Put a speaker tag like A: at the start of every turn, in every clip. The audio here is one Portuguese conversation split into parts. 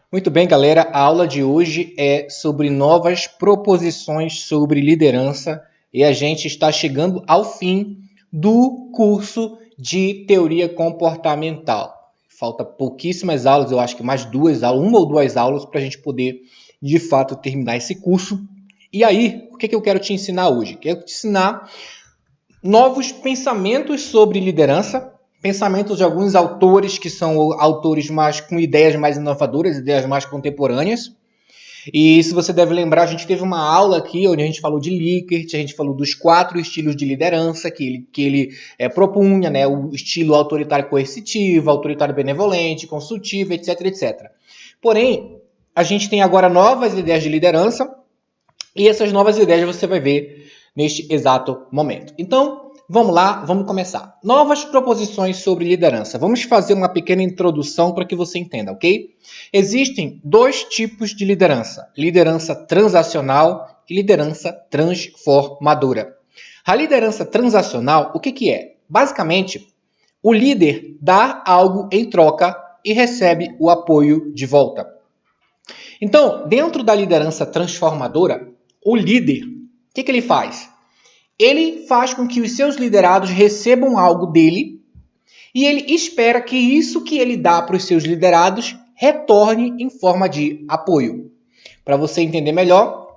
A: Muito bem, galera. A aula de hoje é sobre novas proposições sobre liderança e a gente está chegando ao fim do curso de teoria comportamental. Falta pouquíssimas aulas, eu acho que mais duas aulas, uma ou duas aulas para a gente poder, de fato, terminar esse curso. E aí, o que eu quero te ensinar hoje? Quero te ensinar novos pensamentos sobre liderança, pensamentos de alguns autores que são autores mais com ideias mais inovadoras, ideias mais contemporâneas. E se você deve lembrar, a gente teve uma aula aqui onde a gente falou de Likert, a gente falou dos 4 estilos de liderança que ele propunha, né? O estilo autoritário coercitivo, autoritário benevolente, consultivo, etc, etc. Porém, a gente tem agora novas ideias de liderança e essas novas ideias você vai ver neste exato momento. Então, vamos lá, vamos começar. Novas proposições sobre liderança. Vamos fazer uma pequena introdução para que você entenda, ok? Existem 2 tipos de liderança: liderança transacional e liderança transformadora. A liderança transacional, o que é? Basicamente, o líder dá algo em troca e recebe o apoio de volta. Então, dentro da liderança transformadora, o líder, o que ele faz? Ele faz com que os seus liderados recebam algo dele e ele espera que isso que ele dá para os seus liderados retorne em forma de apoio. Para você entender melhor,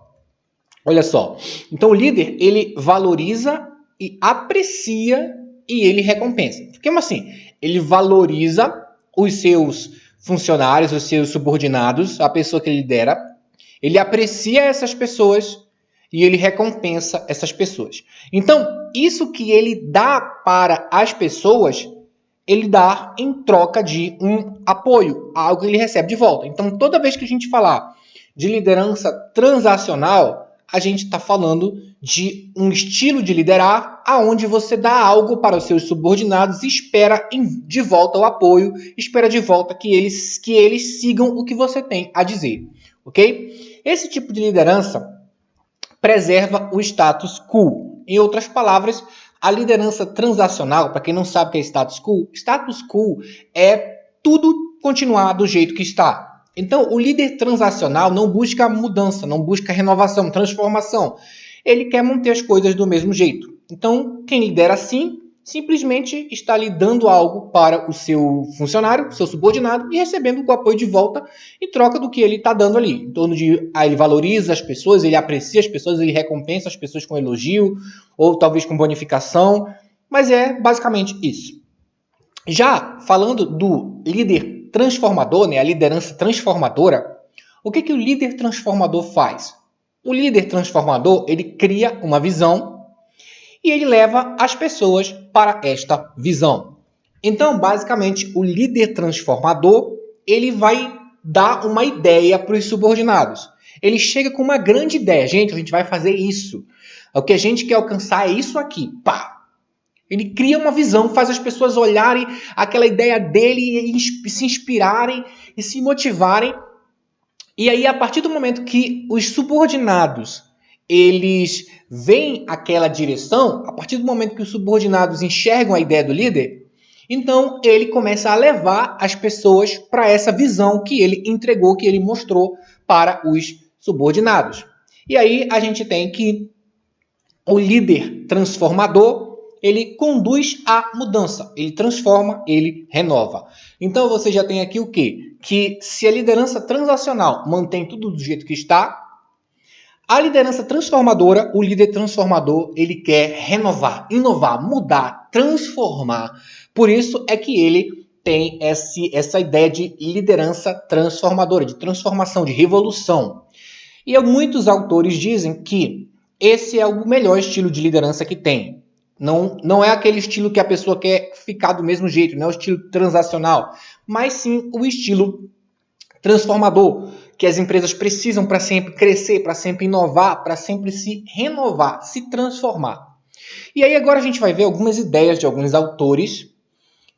A: olha só. Então, o líder, ele valoriza e aprecia e ele recompensa. Como assim? Ele valoriza os seus funcionários, os seus subordinados, a pessoa que ele lidera, ele aprecia essas pessoas e ele recompensa essas pessoas. Então, isso que ele dá para as pessoas, ele dá em troca de um apoio, algo que ele recebe de volta. Então, toda vez que a gente falar de liderança transacional, a gente está falando de um estilo de liderar aonde você dá algo para os seus subordinados e espera de volta o apoio, espera de volta que eles sigam o que você tem a dizer, ok? Esse tipo de liderança preserva o status quo. Em outras palavras, a liderança transacional, para quem não sabe o que é status quo é tudo continuar do jeito que está. Então, o líder transacional não busca mudança, não busca renovação, transformação. Ele quer manter as coisas do mesmo jeito. Então, quem lidera assim, simplesmente está lhe dando algo para o seu funcionário, o seu subordinado, e recebendo o apoio de volta em troca do que ele está dando ali. Em torno de ele valoriza as pessoas, ele aprecia as pessoas, ele recompensa as pessoas com elogio, ou talvez com bonificação, mas é basicamente isso. Já falando do líder transformador, né, a liderança transformadora, o que o líder transformador faz? O líder transformador, ele cria uma visão e ele leva as pessoas para esta visão. Então, basicamente, o líder transformador, ele vai dar uma ideia para os subordinados. Ele chega com uma grande ideia. Gente, a gente vai fazer isso. O que a gente quer alcançar é isso aqui. Pá! Ele cria uma visão, faz as pessoas olharem aquela ideia dele e se inspirarem e se motivarem. E aí, a partir do momento que os subordinados eles veem aquela direção, a partir do momento que os subordinados enxergam a ideia do líder, então ele começa a levar as pessoas para essa visão que ele entregou, que ele mostrou para os subordinados. E aí a gente tem que o líder transformador, ele conduz a mudança, ele transforma, ele renova. Então você já tem aqui o quê? Que se a liderança transacional mantém tudo do jeito que está, a liderança transformadora, o líder transformador, ele quer renovar, inovar, mudar, transformar. Por isso é que ele tem essa ideia de liderança transformadora, de transformação, de revolução. E muitos autores dizem que esse é o melhor estilo de liderança que tem. Não é aquele estilo que a pessoa quer ficar do mesmo jeito, não é o estilo transacional, mas sim o estilo transformador, que as empresas precisam para sempre crescer, para sempre inovar, para sempre se renovar, se transformar. E aí agora a gente vai ver algumas ideias de alguns autores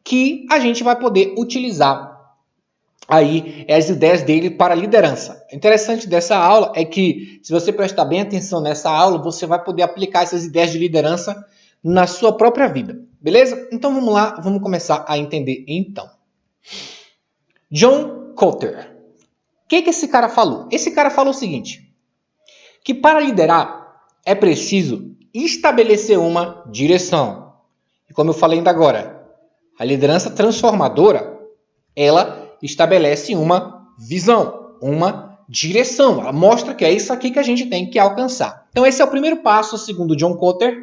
A: que a gente vai poder utilizar aí as ideias dele para a liderança. O interessante dessa aula é que, se você prestar bem atenção nessa aula, você vai poder aplicar essas ideias de liderança na sua própria vida. Beleza? Então vamos lá, vamos começar a entender então. John Cotter. que esse cara falou? Esse cara falou o seguinte, que para liderar é preciso estabelecer uma direção. E como eu falei ainda agora, a liderança transformadora, ela estabelece uma visão, uma direção. Ela mostra que é isso aqui que a gente tem que alcançar. Então esse é o primeiro passo, segundo John Kotter,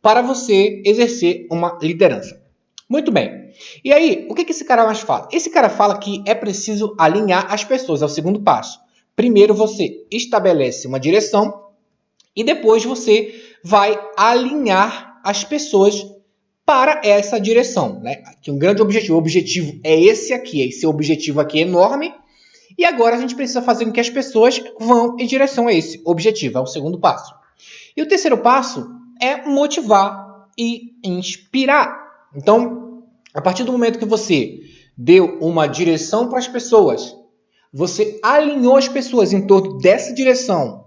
A: para você exercer uma liderança. Muito bem. E aí, o que esse cara mais fala? Esse cara fala que é preciso alinhar as pessoas, é o segundo passo. Primeiro você estabelece uma direção e depois você vai alinhar as pessoas para essa direção, né? Que um grande objetivo. O objetivo é esse aqui, esse objetivo aqui é enorme. E agora a gente precisa fazer com que as pessoas vão em direção a esse objetivo, é o segundo passo. E o terceiro passo é motivar e inspirar. Então, a partir do momento que você deu uma direção para as pessoas, você alinhou as pessoas em torno dessa direção,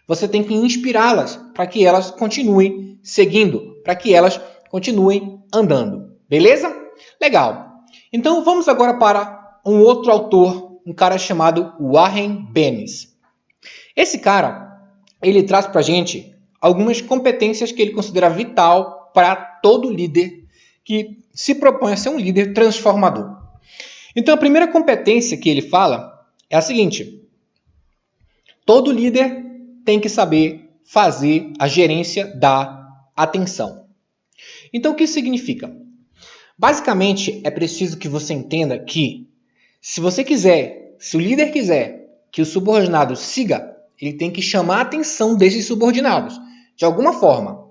A: você tem que inspirá-las para que elas continuem seguindo, para que elas continuem andando. Beleza? Legal. Então, vamos agora para um outro autor, um cara chamado Warren Bennis. Esse cara, ele traz para a gente algumas competências que ele considera vital para todo líder que se propõe a ser um líder transformador. Então, a primeira competência que ele fala é a seguinte: todo líder tem que saber fazer a gerência da atenção. Então, o que isso significa? Basicamente, é preciso que você entenda que, se o líder quiser que o subordinado siga, ele tem que chamar a atenção desses subordinados, de alguma forma.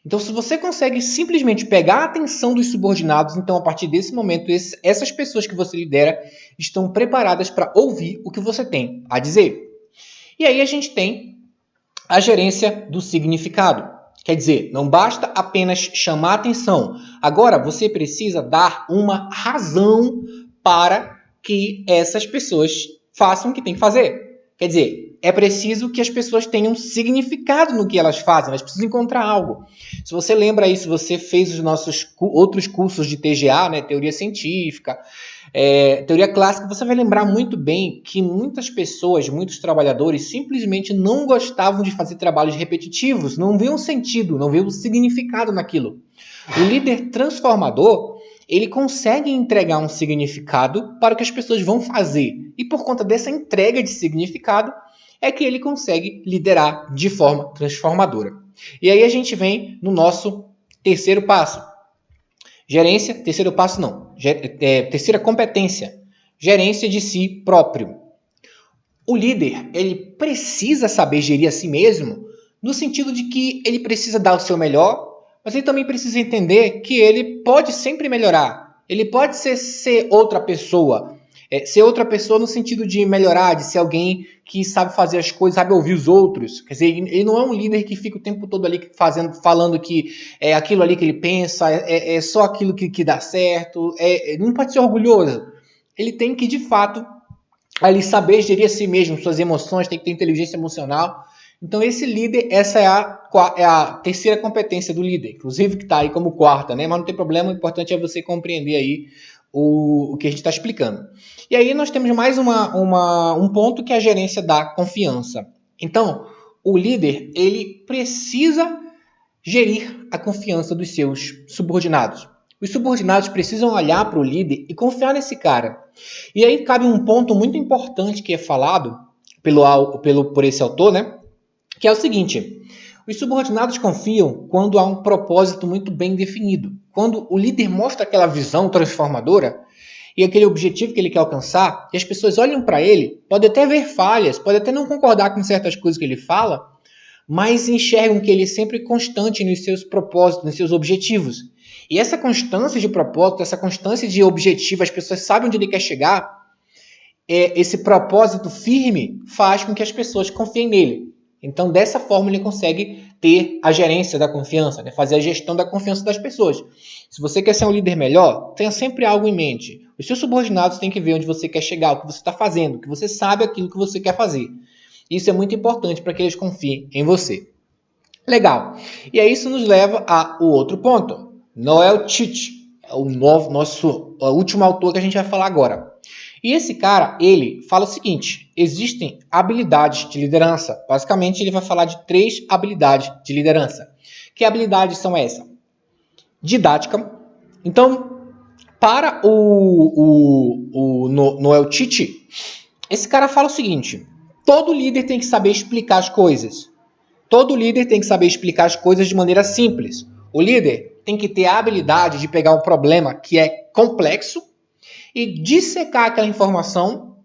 A: Então, se você consegue simplesmente pegar a atenção dos subordinados, então, a partir desse momento, essas pessoas que você lidera estão preparadas para ouvir o que você tem a dizer. E aí a gente tem a gerência do significado. Quer dizer, não basta apenas chamar a atenção. Agora, você precisa dar uma razão para que essas pessoas façam o que tem que fazer. Quer dizer, é preciso que as pessoas tenham significado no que elas fazem, elas precisam encontrar algo. Se você lembra aí, se você fez os nossos outros cursos de TGA, né, teoria científica, teoria clássica, você vai lembrar muito bem que muitas pessoas, muitos trabalhadores, simplesmente não gostavam de fazer trabalhos repetitivos, não viam sentido, não viam significado naquilo. O líder transformador, ele consegue entregar um significado para o que as pessoas vão fazer. E por conta dessa entrega de significado, é que ele consegue liderar de forma transformadora. E aí a gente vem no nosso terceiro passo. Gerência, terceiro passo não. Terceira competência. Gerência de si próprio. O líder, ele precisa saber gerir a si mesmo, no sentido de que ele precisa dar o seu melhor, mas ele também precisa entender que ele pode sempre melhorar. Ele pode ser outra pessoa. Ser outra pessoa no sentido de melhorar, de ser alguém que sabe fazer as coisas, sabe ouvir os outros. Quer dizer, ele não é um líder que fica o tempo todo ali falando que é aquilo ali que ele pensa, é só aquilo que dá certo. Não pode ser orgulhoso. Ele tem que, de fato, ali saber gerir a si mesmo, suas emoções, tem que ter inteligência emocional. Então, esse líder, essa é a terceira competência do líder, inclusive que está aí como quarta, né? Mas não tem problema, o importante é você compreender aí o que a gente está explicando. E aí nós temos mais um ponto que é a gerência da confiança. Então, o líder, ele precisa gerir a confiança dos seus subordinados. Os subordinados precisam olhar para o líder e confiar nesse cara. E aí cabe um ponto muito importante que é falado por esse autor, né? Que é o seguinte: os subordinados confiam quando há um propósito muito bem definido. Quando o líder mostra aquela visão transformadora e aquele objetivo que ele quer alcançar, e as pessoas olham para ele, pode até ver falhas, pode até não concordar com certas coisas que ele fala, mas enxergam que ele é sempre constante nos seus propósitos, nos seus objetivos. E essa constância de propósito, essa constância de objetivo, as pessoas sabem onde ele quer chegar, esse propósito firme faz com que as pessoas confiem nele. Então, dessa forma, ele consegue ter a gerência da confiança, né? Fazer a gestão da confiança das pessoas. Se você quer ser um líder melhor, tenha sempre algo em mente. Os seus subordinados têm que ver onde você quer chegar, o que você está fazendo, que você sabe aquilo que você quer fazer. Isso é muito importante para que eles confiem em você. Legal. E aí isso nos leva ao outro ponto. Noel Tite é o último autor que a gente vai falar agora. E esse cara, ele fala o seguinte, existem habilidades de liderança. Basicamente, ele vai falar de 3 habilidades de liderança. Que habilidades são essas? Didática. Então, para o Noel Tite, esse cara fala o seguinte, todo líder tem que saber explicar as coisas. Todo líder tem que saber explicar as coisas de maneira simples. O líder tem que ter a habilidade de pegar um problema que é complexo e dissecar aquela informação,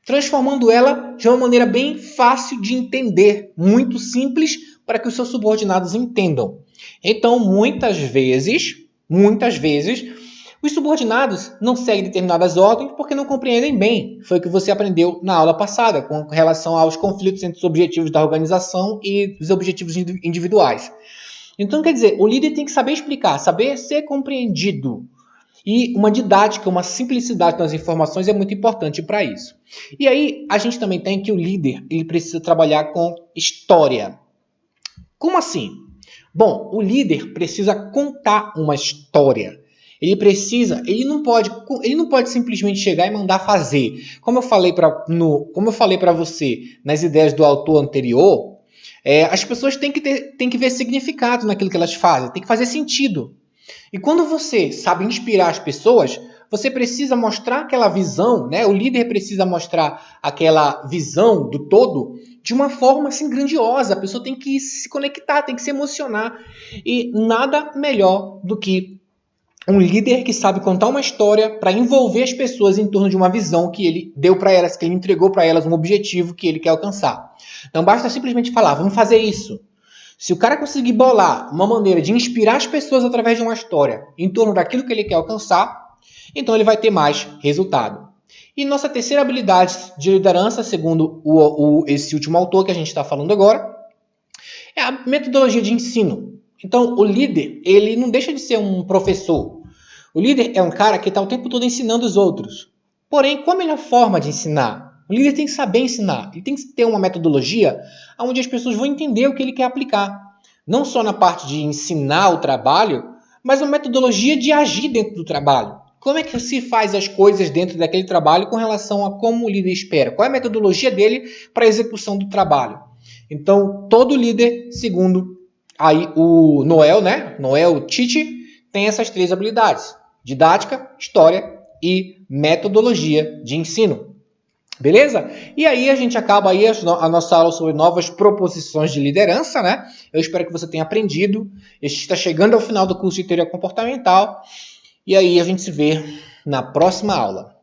A: transformando ela de uma maneira bem fácil de entender, muito simples, para que os seus subordinados entendam. Então, muitas vezes, os subordinados não seguem determinadas ordens porque não compreendem bem. Foi o que você aprendeu na aula passada, com relação aos conflitos entre os objetivos da organização e os objetivos individuais. Então, quer dizer, o líder tem que saber explicar, saber ser compreendido. E uma didática, uma simplicidade nas informações é muito importante para isso. E aí, a gente também tem que o líder ele precisa trabalhar com história. Como assim? Bom, o líder precisa contar uma história. Ele não pode simplesmente chegar e mandar fazer. Como eu falei para você nas ideias do autor anterior, as pessoas têm que ver significado naquilo que elas fazem, tem que fazer sentido. E quando você sabe inspirar as pessoas, você precisa mostrar aquela visão, né? O líder precisa mostrar aquela visão do todo de uma forma assim grandiosa. A pessoa tem que se conectar, tem que se emocionar. E nada melhor do que um líder que sabe contar uma história para envolver as pessoas em torno de uma visão que ele deu para elas, que ele entregou para elas um objetivo que ele quer alcançar. Não basta simplesmente falar, vamos fazer isso. Se o cara conseguir bolar uma maneira de inspirar as pessoas através de uma história em torno daquilo que ele quer alcançar, então ele vai ter mais resultado. E nossa terceira habilidade de liderança, segundo esse último autor que a gente está falando agora, é a metodologia de ensino. Então, o líder, ele não deixa de ser um professor. O líder é um cara que está o tempo todo ensinando os outros. Porém, qual a melhor forma de ensinar? O líder tem que saber ensinar. Ele tem que ter uma metodologia onde as pessoas vão entender o que ele quer aplicar. Não só na parte de ensinar o trabalho, mas uma metodologia de agir dentro do trabalho. Como é que se faz as coisas dentro daquele trabalho com relação a como o líder espera? Qual é a metodologia dele para a execução do trabalho? Então, todo líder, segundo aí o Noel, né? Noel Tite, tem essas 3 habilidades. Didática, história e metodologia de ensino. Beleza? E aí a gente acaba aí a nossa aula sobre novas proposições de liderança, né? Eu espero que você tenha aprendido. Este está chegando ao final do curso de teoria comportamental. E aí a gente se vê na próxima aula.